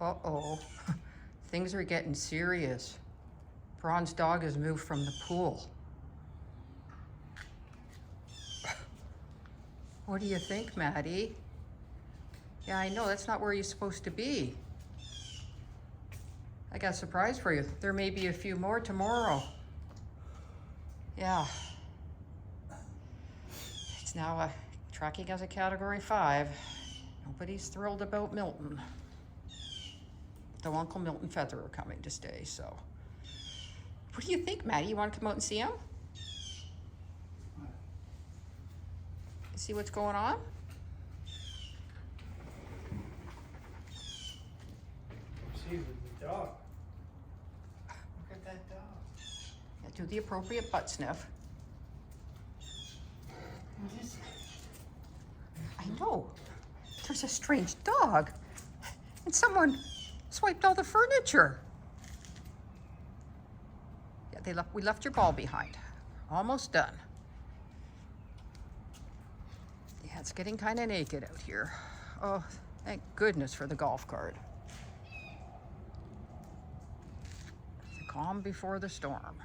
Uh-oh. Things are getting serious. Braun's dog has moved from the pool. What do you think, Maddie? Yeah, I know, that's not where you're supposed to be. I got a surprise for you. There may be a few more tomorrow. Yeah. It's now tracking as a Category 5. Nobody's thrilled about Milton. Though Uncle Milton Feather are coming to stay, so. What do you think, Maddie? You want to come out and see him? See what's going on? See the dog. Look at that dog. Yeah, do the appropriate butt sniff. I know. There's a strange dog. And someone swiped all the furniture. Yeah, we left your ball behind. Almost done. Yeah, it's getting kind of naked out here. Oh, thank goodness for the golf cart. The calm before the storm.